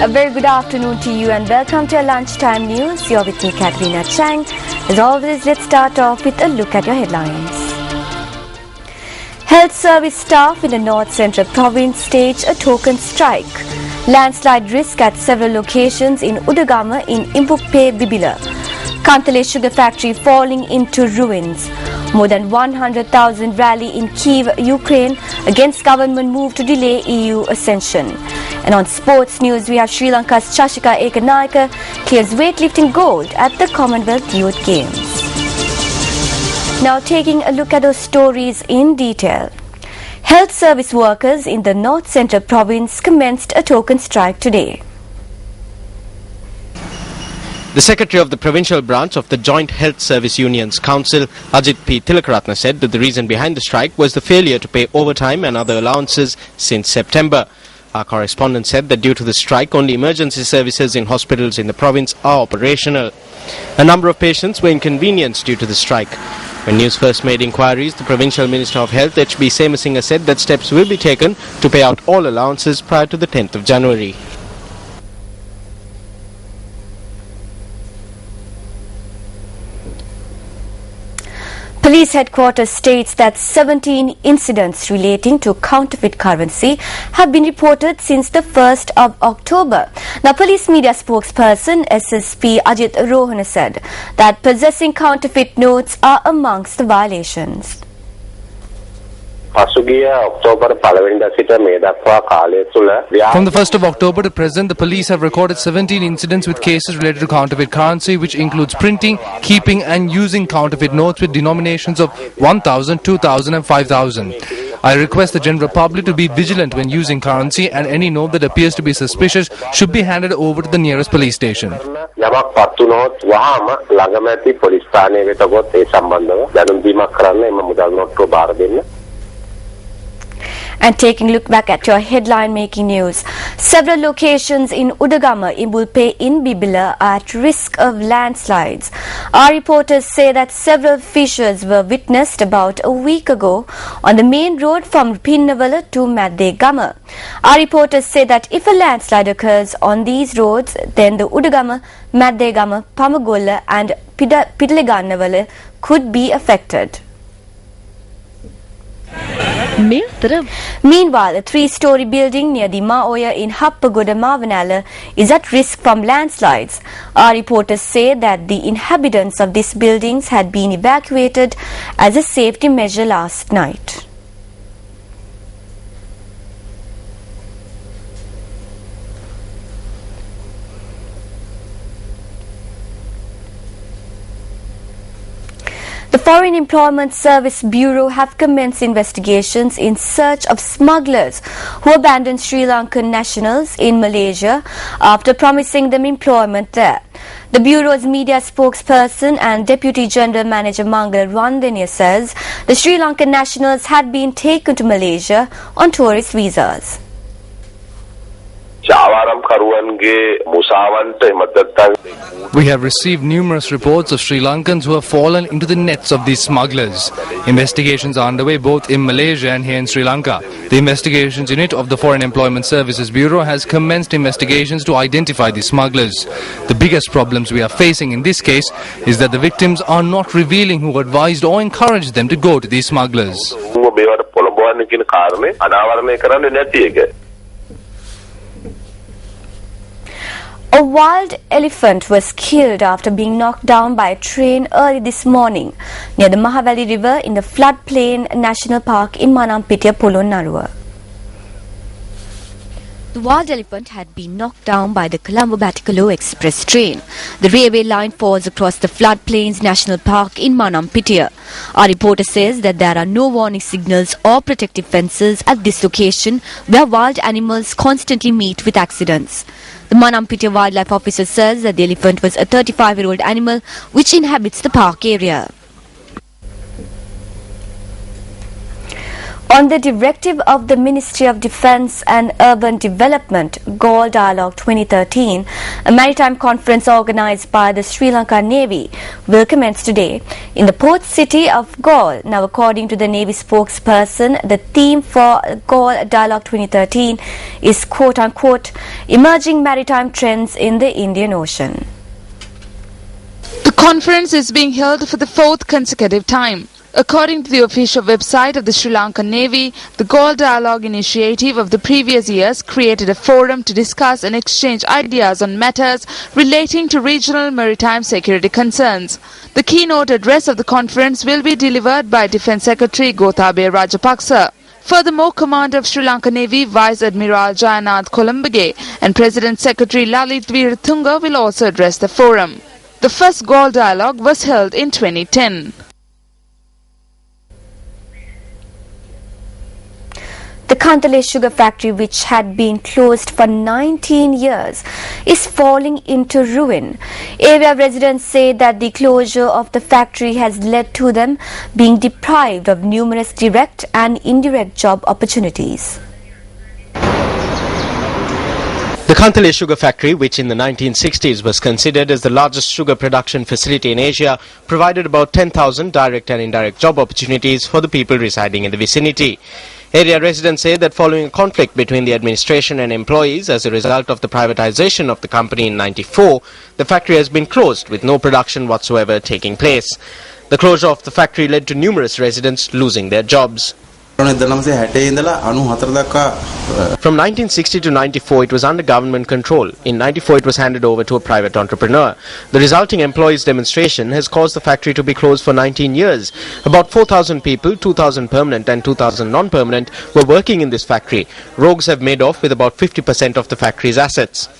A very good afternoon to you and welcome to our lunchtime news. You're with me, Katrina Chang. As always, let's start off with a look at your headlines. Health service staff in the North Central Province staged a token strike. Landslide risk at several locations in Udagama in Impupe Bibila. Kantale sugar factory falling into ruins. More than 100,000 rally in Kyiv, Ukraine against government move to delay EU ascension. And on sports news, we have Sri Lanka's Chashika Ekanayaka clears weightlifting gold at the Commonwealth Youth Games. Now taking a look at those stories in detail. Health service workers in the North Central Province commenced a token strike today. The Secretary of the Provincial Branch of the Joint Health Service Unions Council, Ajit P. Tilakaratna, said that the reason behind the strike was the failure to pay overtime and other allowances since September. Our correspondent said that due to the strike, only emergency services in hospitals in the province are operational. A number of patients were inconvenienced due to the strike. When News First made inquiries, the Provincial Minister of Health, H.B. Semasinghe, said that steps will be taken to pay out all allowances prior to the 10th of January. Police headquarters states that 17 incidents relating to counterfeit currency have been reported since the 1st of October. Now, police media spokesperson SSP Ajit Rohana said that possessing counterfeit notes are amongst the violations. From the 1st of October to present, the police have recorded 17 incidents with cases related to counterfeit currency, which includes printing, keeping and using counterfeit notes with denominations of 1,000, 2,000 and 5,000. I request the general public to be vigilant when using currency, and any note that appears to be suspicious should be handed over to the nearest police station. And taking a look back at your headline making news. Several locations in Udagama, Imulpe in Bibila are at risk of landslides. Our reporters say that several fissures were witnessed about a week ago on the main road from Pinnavala to Maddegama. Our reporters say that if a landslide occurs on these roads, then the Udagama, Maddegama, Pamagola and Pidalegannavala could be affected. Meanwhile, a 3-story building near the Maoya in Happagoda, Mavanala is at risk from landslides. Our reporters say that the inhabitants of these buildings had been evacuated as a safety measure last night. The Foreign Employment Service Bureau have commenced investigations in search of smugglers who abandoned Sri Lankan nationals in Malaysia after promising them employment there. The Bureau's media spokesperson and Deputy General Manager Mangal Randenia says the Sri Lankan nationals had been taken to Malaysia on tourist visas. We have received numerous reports of Sri Lankans who have fallen into the nets of these smugglers. Investigations are underway both in Malaysia and here in Sri Lanka. The Investigations Unit of the Foreign Employment Services Bureau has commenced investigations to identify these smugglers. The biggest problems we are facing in this case is that the victims are not revealing who advised or encouraged them to go to these smugglers. A wild elephant was killed after being knocked down by a train early this morning near the Mahavali River in the Floodplain National Park in Manampitiya, Polonnaruwa. The wild elephant had been knocked down by the Colombo-Batticaloa Express train. The railway line falls across the Floodplains National Park in Manampitiya. Our reporter says that there are no warning signals or protective fences at this location where wild animals constantly meet with accidents. The Manampitiya wildlife officer says that the elephant was a 35-year-old animal which inhabits the park area. On the directive of the Ministry of Defence and Urban Development, Galle Dialogue 2013, a maritime conference organised by the Sri Lanka Navy will commence today in the port city of Galle. Now, according to the Navy spokesperson, the theme for Galle Dialogue 2013 is quote-unquote emerging maritime trends in the Indian Ocean. The conference is being held for the fourth consecutive time. According to the official website of the Sri Lankan Navy, the Galle Dialogue initiative of the previous years created a forum to discuss and exchange ideas on matters relating to regional maritime security concerns. The keynote address of the conference will be delivered by Defence Secretary Gotabaya Rajapaksa. Furthermore, Commander of Sri Lankan Navy Vice Admiral Jayanath Kolambage and President Secretary Lalit Veeratunga will also address the forum. The first Galle Dialogue was held in 2010. The Kantale sugar factory, which had been closed for 19 years, is falling into ruin. Area residents say that the closure of the factory has led to them being deprived of numerous direct and indirect job opportunities. The Kantale sugar factory, which in the 1960s was considered as the largest sugar production facility in Asia, provided about 10,000 direct and indirect job opportunities for the people residing in the vicinity. Area residents say that following a conflict between the administration and employees as a result of the privatization of the company in '94, the factory has been closed with no production whatsoever taking place. The closure of the factory led to numerous residents losing their jobs. From 1960 to 94, it was under government control. In 94, it was handed over to a private entrepreneur. The resulting employees' demonstration has caused the factory to be closed for 19 years. About 4,000 people, 2,000 permanent and 2,000 non-permanent, were working in this factory. Rogues have made off with about 50% of the factory's assets.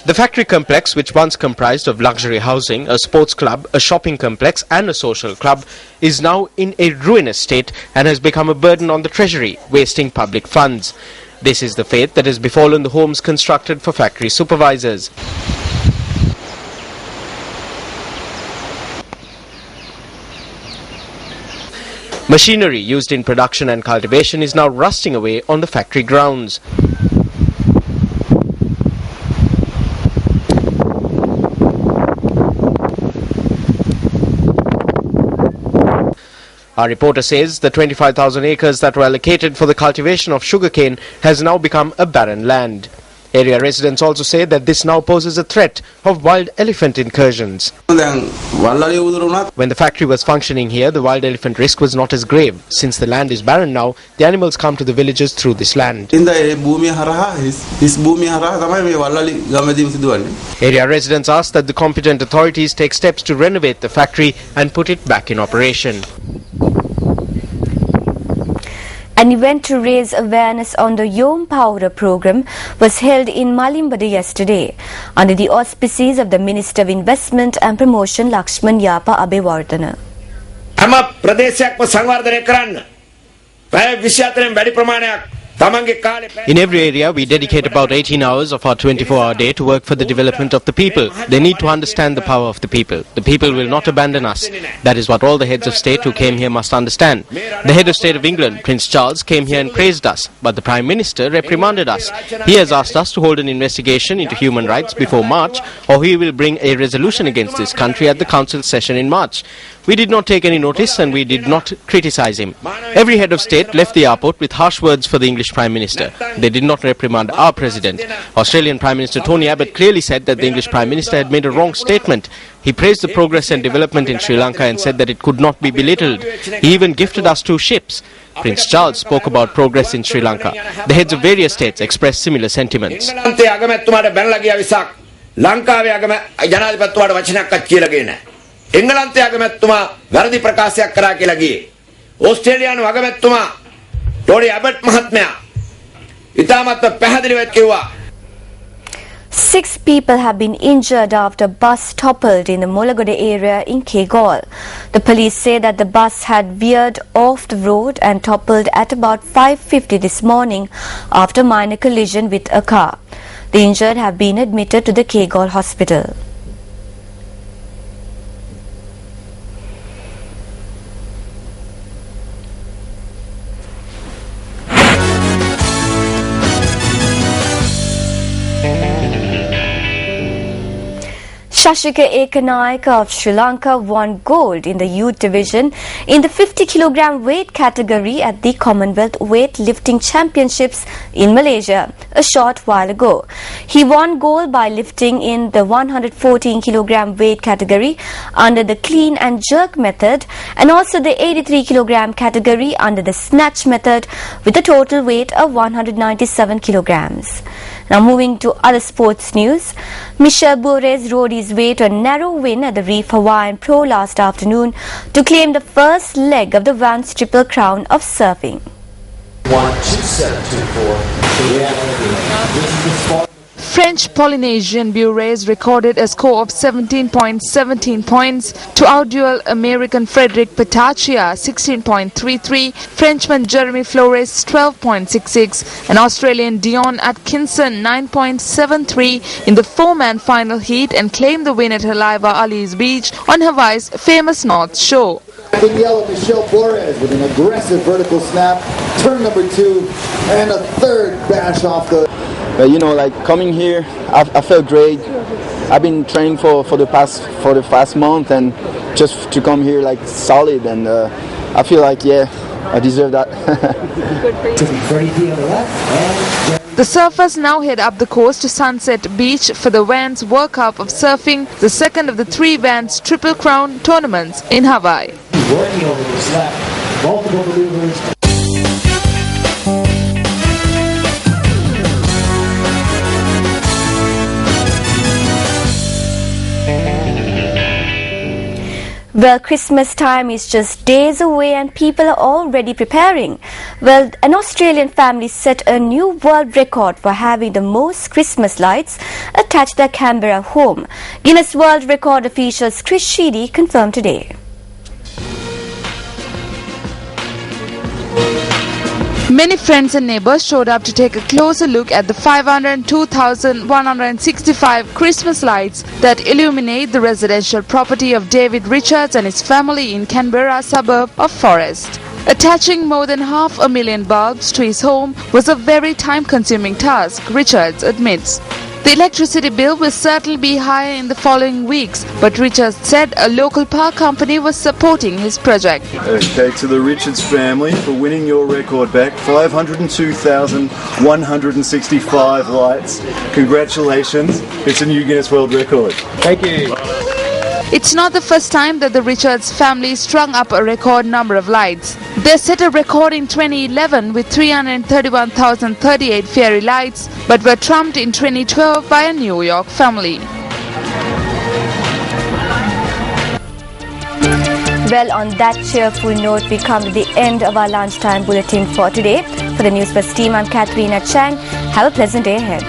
The factory complex, which once comprised of luxury housing, a sports club, a shopping complex and a social club, is now in a ruinous state and has become a burden on the treasury, wasting public funds. This is the fate that has befallen the homes constructed for factory supervisors. Machinery used in production and cultivation is now rusting away on the factory grounds. Our reporter says the 25,000 acres that were allocated for the cultivation of sugarcane has now become a barren land. Area residents also say that this now poses a threat of wild elephant incursions. When the factory was functioning here, the wild elephant risk was not as grave. Since the land is barren now, the animals come to the villages through this land. Area residents ask that the competent authorities take steps to renovate the factory and put it back in operation. An event to raise awareness on the Yom Powder program was held in Malimbada yesterday under the auspices of the Minister of Investment and Promotion Lakshman Yapa Abewardhana. In every area, we dedicate about 18 hours of our 24-hour day to work for the development of the people. They need to understand the power of the people. The people will not abandon us. That is what all the heads of state who came here must understand. The head of state of England, Prince Charles, came here and praised us, but the Prime Minister reprimanded us. He has asked us to hold an investigation into human rights before March, or he will bring a resolution against this country at the Council session in March. We did not take any notice and we did not criticize him. Every head of state left the airport with harsh words for the English Prime Minister. They did not reprimand our President. Australian Prime Minister Tony Abbott clearly said that the English Prime Minister had made a wrong statement. He praised the progress and development in Sri Lanka and said that it could not be belittled. He even gifted us 2 ships. Prince Charles spoke about progress in Sri Lanka. The heads of various states expressed similar sentiments. එංගලන්තයේ අගමැතිතුමා වැරදි ප්‍රකාශයක් කරා කියලා ගියේ. ඕස්ට්‍රේලියානු අගමැතිතුමා Tony ඇබට් මහත්මයා ඉතාමත් පැහැදිලිව කිව්වා. 6 people have been injured after a bus toppled in the Molagoda area in Galle. The police say that the bus had veered off the road and toppled at about 5:50 this morning after minor collision with a car. The injured have been admitted to the Galle hospital. Shashika Ekanayaka of Sri Lanka won gold in the youth division in the 50 kg weight category at the Commonwealth Weightlifting Championships in Malaysia a short while ago. He won gold by lifting in the 114 kg weight category under the clean and jerk method and also the 83 kg category under the snatch method with a total weight of 197 kilograms. Now moving to other sports news, Michel Bourez rode his way to a narrow win at the Reef Hawaiian Pro last afternoon to claim the first leg of the Vans Triple Crown of surfing. 1-2-7-2-4. French Polynesian Bourez recorded a score of 17.17 points to outduel American Frederick Petaccia 16.33, Frenchman Jeremy Flores 12.66 and Australian Dion Atkinson 9.73 in the four-man final heat and claimed the win at Halaiwa Ali's Beach on Hawaii's famous North Shore. In yellow, Michel Bourez with an aggressive vertical snap, turn number 2, and a third bash off the... You know, like coming here, I felt great. I've been training for the past month, and just to come here like solid, and I feel like I deserve that. The surfers now head up the coast to Sunset Beach for the Vans World Cup of Surfing, the second of the 3 Vans Triple Crown tournaments in Hawaii. Working over the slap, multiple maneuvers. Well, Christmas time is just days away and people are already preparing. Well, an Australian family set a new world record for having the most Christmas lights attached to their Canberra home. Guinness World Record officials Chris Sheedy confirmed today. Many friends and neighbors showed up to take a closer look at the 502,165 Christmas lights that illuminate the residential property of David Richards and his family in Canberra suburb of Forest. Attaching more than 500,000 bulbs to his home was a very time-consuming task, Richards admits. The electricity bill will certainly be higher in the following weeks, but Richards said a local power company was supporting his project. Okay, to the Richards family for winning your record back, 502,165 lights. Congratulations, it's a new Guinness World Record. Thank you. It's not the first time that the Richards family strung up a record number of lights. They set a record in 2011 with 331,038 fairy lights, but were trumped in 2012 by a New York family. Well, on that cheerful note, we come to the end of our lunchtime bulletin for today. For the Newsfirst team, I'm Katharina Chang. Have a pleasant day ahead.